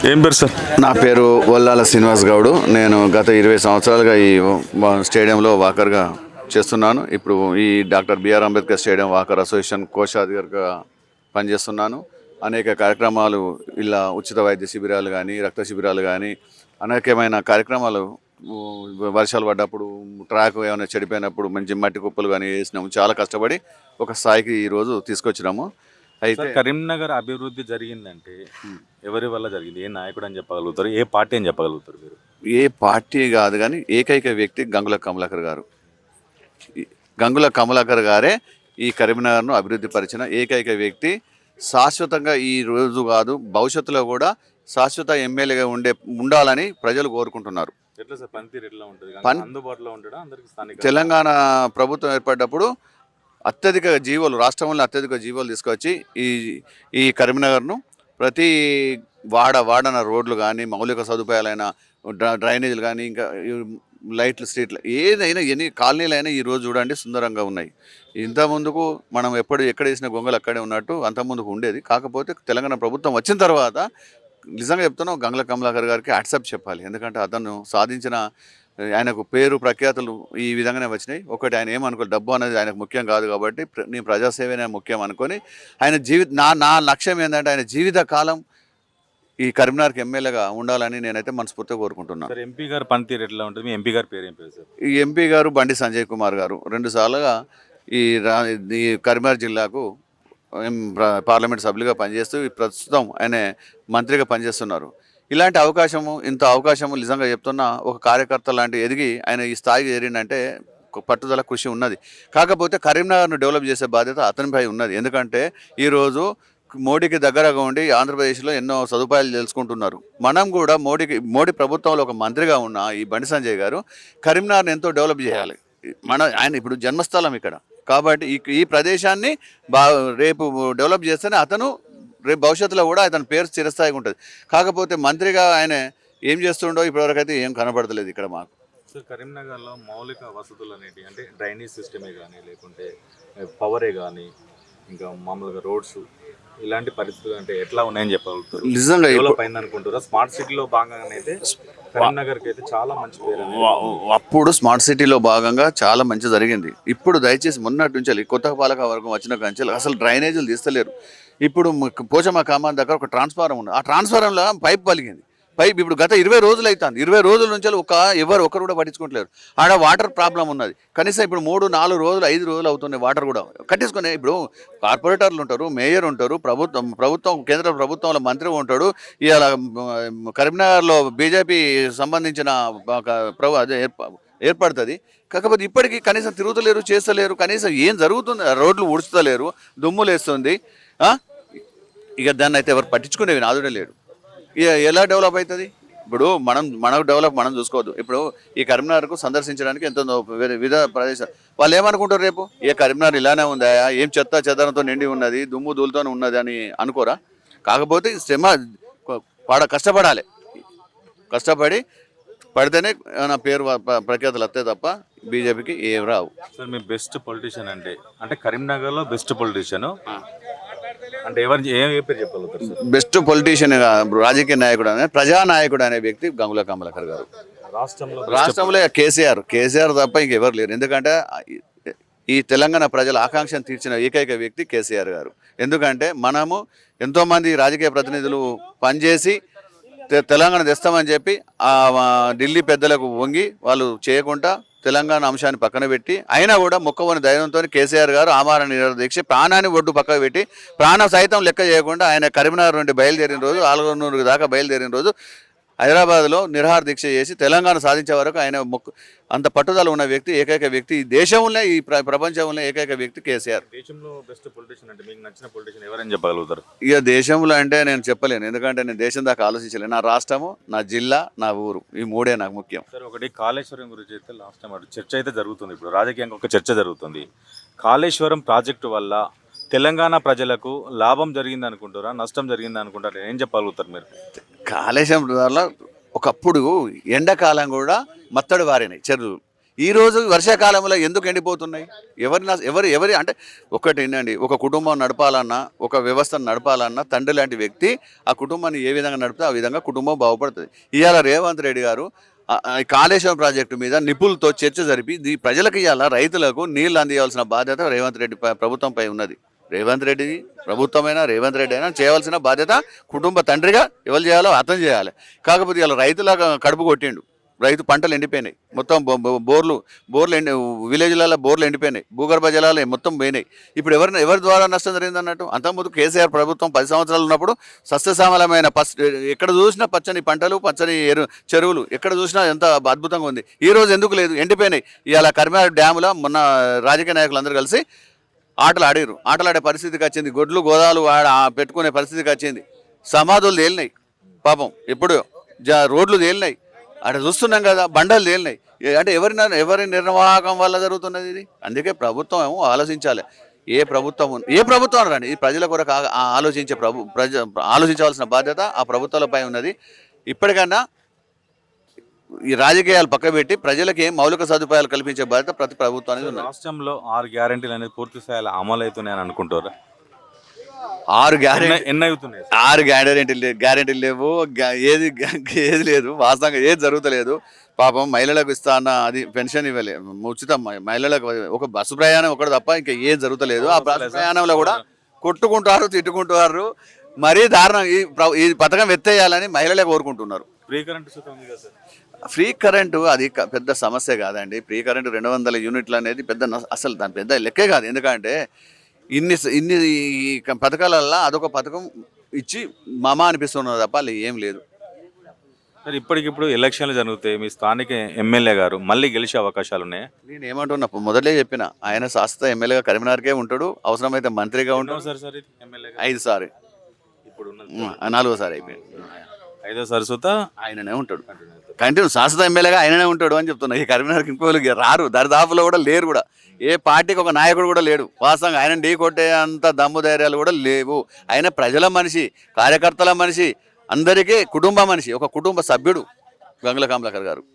ఏం పేరు సార్? నా పేరు వల్లాల శ్రీనివాస్ గౌడ్. నేను గత 20 సంవత్సరాలుగా ఈ స్టేడియంలో వాకర్గా చేస్తున్నాను. ఇప్పుడు ఈ doctor BR Ambedkar stadium walker association కోశాధికారిగా పనిచేస్తున్నాను. అనేక కార్యక్రమాలు ఇలా ఉచిత వైద్య శిబిరాలు కానీ, రక్త శిబిరాలు కానీ, అనేకమైన కార్యక్రమాలు వర్షాలు పడ్డప్పుడు, ట్రాక్ ఏమైనా చెడిపోయినప్పుడు మంచి మట్టి కుప్పలు కానీ వేసినాము. చాలా కష్టపడి ఒక స్థాయికి ఈరోజు తీసుకొచ్చినాము. అయితే కరీంనగర్ అభివృద్ధి జరిగిందంటే ఎవరి వల్ల జరిగింది? ఏ నాయకుడు అని చెప్పగలుగుతారు? ఏ పార్టీ అని చెప్పగలుగుతారు మీరు? ఏ పార్టీ కాదు కానీ ఏకైక వ్యక్తి గంగుల కమలాకర్ గారు. గంగుల కమలాకర్ గారే ఈ కరీంనగర్ను అభివృద్ధి పరిచిన ఏకైక వ్యక్తి. శాశ్వతంగా ఈ రోజు కాదు, భవిష్యత్తులో కూడా శాశ్వత ఎమ్మెల్యేగా ఉండాలని ప్రజలు కోరుకుంటున్నారు. ఎట్లా సార్ పనితీరు ఎట్లా ఉంటుంది? అందుబాటులో ఉండడం అందరికి స్థానిక తెలంగాణ ప్రభుత్వం ఏర్పడ్డప్పుడు అత్యధిక జీవోలు, రాష్ట్రంలో అత్యధిక జీవోలు తీసుకొచ్చి ఈ కరీంనగర్ను ప్రతి వాడన రోడ్లు కానీ, మౌలిక సదుపాయాలైన డ్రైనేజీలు కానీ, ఇంకా లైట్లు, స్ట్రీట్లు, ఏదైనా ఎన్ని కాలనీలైనా ఈరోజు చూడండి సుందరంగా ఉన్నాయి. ఇంత ముందుకు మనం ఎక్కడ వేసిన గొంగలు అక్కడే ఉన్నట్టు అంత ముందుకు ఉండేది. కాకపోతే తెలంగాణ ప్రభుత్వం వచ్చిన తర్వాత నిజంగా చెప్తున్నాం, గంగుల కమలాకర్ గారికి యాక్సెప్ట్ చెప్పాలి. ఎందుకంటే అతను సాధించిన, ఆయనకు పేరు ప్రఖ్యాతులు ఈ విధంగానే వచ్చినాయి. ఒకటి ఆయన ఏమనుకో, డబ్బు అనేది ఆయనకు ముఖ్యం కాదు కాబట్టి నీ ప్రజాసేవనే ముఖ్యం అనుకొని ఆయన నా లక్ష్యం ఏంటంటే ఆయన జీవిత కాలం ఈ కరీంనగర్కి ఎమ్మెల్యేగా ఉండాలని నేనైతే మనస్ఫూర్తిగా కోరుకుంటున్నాను. సార్, ఎంపీ గారు పనితీరు ఎట్లా ఉంటుంది? మీ ఎంపీ గారి పేరు ఏం పేరు సార్? ఈ ఎంపీ గారు బండి సంజయ్ కుమార్ గారు 2 సార్లుగా ఈ కరీంనగర్ జిల్లాకు పార్లమెంట్ సభ్యులుగా పనిచేస్తూ ప్రస్తుతం ఆయన మంత్రిగా పనిచేస్తున్నారు. ఇలాంటి ఇంత అవకాశము నిజంగా చెప్తున్నా, ఒక కార్యకర్త లాంటి ఎదిగి ఆయన ఈ స్థాయికి చేరిందంటే పట్టుదల, కృషి ఉన్నది. కాకపోతే కరీంనగర్ను డెవలప్ చేసే బాధ్యత అతనిపై ఉన్నది. ఎందుకంటే ఈరోజు మోడీకి దగ్గరగా ఉండి ఆంధ్రప్రదేశ్లో ఎన్నో సదుపాయాలు తెలుసుకుంటున్నారు. మనం కూడా మోడీ ప్రభుత్వంలో ఒక మంత్రిగా ఉన్న ఈ బండి సంజయ్ గారు కరీంనగర్ని ఎంతో డెవలప్ చేయాలి. ఆయన ఇప్పుడు జన్మస్థలం ఇక్కడ కాబట్టి ఈ ప్రదేశాన్ని రేపు డెవలప్ చేస్తేనే అతను రేపు భవిష్యత్తులో కూడా అతని పేరు చిరస్థాయిగా ఉంటుంది. కాకపోతే మంత్రిగా ఆయన ఏం చేస్తుండో ఇప్పటివరకు అయితే ఏం కనపడతలేదు ఇక్కడ మాకు. సార్, కరీంనగర్లో మౌలిక వసతులు అనేవి అంటే డ్రైనేజ్ సిస్టమే కానీ, లేకుంటే పవరే కానీ, ఇంకా మామూలుగా రోడ్స్, ఇలాంటి పరిస్థితులు అంటే ఎట్లా ఉన్నాయని చెప్పగలుగుతారు? నిజంగా డెవలప్ అయింది అనుకుంటారా? స్మార్ట్ సిటీలో భాగంగానే అయితే కరీంనగర్కి అయితే చాలా మంచి పేరు. అప్పుడు స్మార్ట్ సిటీలో భాగంగా చాలా మంచి జరిగింది. ఇప్పుడు దయచేసి మొన్నటి నుంచి కొత్త పాలక వర్గం వచ్చిన కంచెలు అసలు డ్రైనేజీలు తీస్తలేరు. ఇప్పుడు పోచమ్మ కామాన్ దగ్గర ఒక ట్రాన్స్ఫారం ఉంది. ఆ ట్రాన్స్ఫారంలో పైప్ పలిగింది. ఇప్పుడు గత 20 రోజులు అవుతుంది. 20 రోజుల నుంచి ఒకరు కూడా పట్టించుకోవట్లేరు. ఆడ వాటర్ ప్రాబ్లం ఉన్నది. కనీసం ఇప్పుడు 3, 4 రోజులు, 5 రోజులు అవుతున్నాయి వాటర్ కూడా కట్టించుకునే. ఇప్పుడు కార్పొరేటర్లు ఉంటారు, మేయర్ ఉంటారు, ప్రభుత్వం కేంద్ర ప్రభుత్వంలో మంత్రి ఉంటాడు. ఇవాళ కరీంనగర్లో బీజేపీ సంబంధించిన అదే ఏర్పడుతుంది. కాకపోతే ఇప్పటికీ కనీసం తిరుగుతలేరు, చేస్తలేరు. కనీసం ఏం జరుగుతుంది? రోడ్లు ఊడ్చుతలేరు, దుమ్ములు వేస్తుంది. ఇక దాన్ని అయితే ఎవరు పట్టించుకునేవి నాదుడే లేడు. ఎలా డెవలప్ అవుతుంది? ఇప్పుడు మనకు డెవలప్ మనం చూసుకోవద్దు. ఇప్పుడు ఈ కరీంనగర్కు సందర్శించడానికి ఎంతో వివిధ ప్రదేశాలు, వాళ్ళు ఏమనుకుంటారు, రేపు కరీంనగర్ ఇలానే ఉందా, ఏం చెత్త చెదరంతో నిండి ఉన్నది, దుమ్ము ధూళితో ఉన్నది అని అనుకోరా? కాకపోతే శ్రమ కష్టపడాలి. కష్టపడి పడితేనే నా పేరు ప్రఖ్యాతులు వస్తాయి తప్ప బీజేపీకి ఏం రావు. సార్, మీ బెస్ట్ పొలిటీషియన్ అంటే కరీంనగర్లో బెస్ట్ పొలిటీషియన్ అంటే ఏ పేరు చెప్పగలుగుతారు సార్? బెస్ట్ పొలిటీషియన్, రాజకీయ నాయకుడు అనే ప్రజానాయకుడు అనే వ్యక్తి గంగుల కమలాకర్ గారు. రాష్ట్రంలో కేసీఆర్ తప్ప ఇంకెవరు లేరు. ఎందుకంటే ఈ తెలంగాణ ప్రజల ఆకాంక్షను తీర్చిన ఏకైక వ్యక్తి కేసీఆర్ గారు. ఎందుకంటే మనము ఎంతోమంది రాజకీయ ప్రతినిధులు పనిచేసి తెలంగాణ తెస్తామని చెప్పి ఢిల్లీ పెద్దలకు వంగి వాళ్ళు చేయకుండా తెలంగాణ అంశాన్ని పక్కన పెట్టి అయినా కూడా మొక్కవని ధైర్యంతో కేసీఆర్ గారు ఆమరణ నిరాహార దీక్ష ప్రాణాన్ని ఒడ్డు పక్కకు పెట్టి ప్రాణం సైతం లెక్క చేయకుండా ఆయన కరీంనగర్ నుండి బయలుదేరిన రోజు, ఆలగనూరు దాకా బయలుదేరిన రోజు హైదరాబాద్లో నిరాహార దీక్ష చేసి తెలంగాణ సాధించే వరకు ఆయన అంత పట్టుదల ఉన్న వ్యక్తి, ఏకైక వ్యక్తి ఈ దేశంలో, ఈ ప్రపంచంలో ఏకైక వ్యక్తి కేసీఆర్. దేశంలో బెస్ట్ పొలిటీషియన్ అంటే మీకు నచ్చిన పొలిటీషియన్ ఎవరని చెప్పగలుగుతారు? ఇక దేశంలో అంటే నేను చెప్పలేను. ఎందుకంటే నేను దేశం దాకా ఆలోచించలేను. నా రాష్ట్రము, నా జిల్లా, నా ఊరు, ఈ 3 నాకు ముఖ్యం. సార్, ఒకటి కాళేశ్వరం గురించి అయితే లాస్ట్ టైం చర్చ అయితే జరుగుతుంది. ఇప్పుడు రాజకీయంగా ఒక చర్చ జరుగుతుంది. కాళేశ్వరం ప్రాజెక్టు వల్ల తెలంగాణ ప్రజలకు లాభం జరిగింది అనుకుంటారా, నష్టం జరిగింది అనుకుంటారా? ఏం చెప్పగలుగుతారు మీరు? కాళేశ్వరం వల్ల ఒకప్పుడు ఎండాకాలం కూడా మత్తడి వారినాయి చెరువులు. ఈ రోజు వర్షాకాలంలో ఎందుకు ఎండిపోతున్నాయి? ఎవరి అంటే ఒకటి ఏంటండి, ఒక కుటుంబం నడపాలన్నా, ఒక వ్యవస్థను నడపాలన్నా తండ్రి లాంటి వ్యక్తి ఆ కుటుంబాన్ని ఏ విధంగా నడిపితే ఆ విధంగా కుటుంబం బాగుపడుతుంది. ఇవాళ రేవంత్ రెడ్డి గారు ఈ కాళేశ్వరం ప్రాజెక్టు మీద నిపుణులతో చర్చ జరిపి ప్రజలకు ఇవాళ రైతులకు నీళ్లు అందించాల్సిన బాధ్యత రేవంత్ రెడ్డి ప్రభుత్వంపై ఉన్నది. రేవంత్ రెడ్డి ప్రభుత్వమైనా రేవంత్ రెడ్డి అయినా చేయవలసిన బాధ్యత కుటుంబ తండ్రిగా ఎవరు చేయాలో అర్థం చేయాలి. కాకపోతే ఇలా రైతులాగా కడుపు కొట్టిండు. రైతు పంటలు ఎండిపోయినాయి, మొత్తం బోర్లు విలేజ్లలో బోర్లు ఎండిపోయినాయి, భూగర్భ జలాలు మొత్తం పోయినాయి. ఇప్పుడు ఎవరి ద్వారా నష్టం జరిగింది అన్నట్టు? అంతకుముందు కేసీఆర్ ప్రభుత్వం 10 సంవత్సరాలు ఉన్నప్పుడు సస్యశ్యామలమైన ఎక్కడ చూసినా పచ్చని పంటలు, పచ్చని చెరువులు, ఎక్కడ చూసినా ఎంత అద్భుతంగా ఉంది. ఈ రోజు ఎందుకు లేదు? ఎండిపోయినాయి. ఇవాళ కరీంనగర్ డ్యాములో మొన్న రాజకీయ నాయకులు అందరూ కలిసి ఆటలాడే పరిస్థితికి వచ్చింది. గొడ్లు గోదాలు పెట్టుకునే పరిస్థితికి వచ్చింది. సమాధులు తేలినాయి పాపం, ఎప్పుడు రోడ్లు తేలినాయి, అక్కడ చూస్తున్నాం కదా, బండలు తేలినాయి. అంటే ఎవరి నిర్వాహకం వల్ల జరుగుతున్నది ఇది? అందుకే ప్రభుత్వం ఏమో ఆలోచించాలి. ఏ ప్రభుత్వం రండి, ఈ ప్రజల కొరకు ఆలోచించవలసిన బాధ్యత ఆ ప్రభుత్వాలపై ఉన్నది. ఇప్పటికన్నా ఈ రాజకీయాలు పక్కబెట్టి ప్రజలకి ఏం మౌలిక సదుపాయాలు కల్పించే బాధ్యత ప్రతి ప్రభుత్వానికి ఉంది. రాష్ట్రంలో 6 గ్యారెంటీలు అనేది పూర్తి స్థాయిలో అమలు అవుతున్నాయని అనుకుంటారా? 6 గ్యారెంటీ ఎన్ని అవుతున్నాయి? 6 గ్యారెంటీలు లేవు, ఏది లేదు, వాస్తవంగా ఏది జరుగుతలేదు. పాపం మహిళలకు ఇస్తా అన్న అది పెన్షన్ ఇవ్వలేదు, ఉచితం మహిళలకు ఒక బస్సు ప్రయాణం ఒకటి తప్ప ఇంకా ఏది జరుగుతలేదు. ఆ బస్సు ప్రయాణంలో కూడా కొట్టుకుంటారు, తిట్టుకుంటారు. మరీ దారుణం. ఈ పథకం ఎత్తేయాలని మహిళలే కోరుకుంటున్నారు. ఫ్రీ కరెంట్ సుఖం ఉంది కదా సార్? ఫ్రీ కరెంటు అది పెద్ద సమస్య కాదండి. ఫ్రీ కరెంటు 200 యూనిట్లు అనేది పెద్ద అసలు దాని పెద్ద లెక్కే కాదు. ఎందుకంటే ఇన్ని పథకాలల్లో అదొక పథకం ఇచ్చి మామ అనిపిస్తున్నది తప్ప అది ఏం లేదు. సార్ ఇప్పటికిప్పుడు ఎలక్షన్లు జరుగుతాయి, మీ స్థానిక ఎమ్మెల్యే గారు మళ్ళీ గెలిచే అవకాశాలు ఉన్నాయి? నేను ఏమంటున్నా, మొదలే చెప్పిన, ఆయన శాశ్వత ఎమ్మెల్యేగా కరీంనగర్కే ఉంటాడు, అవసరమైతే మంత్రిగా ఉంటాడు. సార్ ఇది ఎమ్మెల్యేగా 5 సారి, ఇప్పుడు 4వ సారి అయిపోయింది. 5వ సారి సుతా ఆయననే ఉంటాడు, కంటిన్యూ శాశ్వత ఎమ్మెల్యేగా ఆయననే ఉంటాడు అని చెప్తున్నా. ఈ కరీంనగర్కి ఇంకోళ్ళకి రారు, దరిదాపులో కూడా లేరు కూడా. ఏ పార్టీకి ఒక నాయకుడు కూడా లేడు. వాస్తవంగా ఆయన ఢీ కొట్టే అంత దమ్ము ధైర్యాలు కూడా లేవు. ఆయన ప్రజల మనిషి, కార్యకర్తల మనిషి, అందరికీ కుటుంబ మనిషి, ఒక కుటుంబ సభ్యుడు గంగుల కమలాకర్ గారు.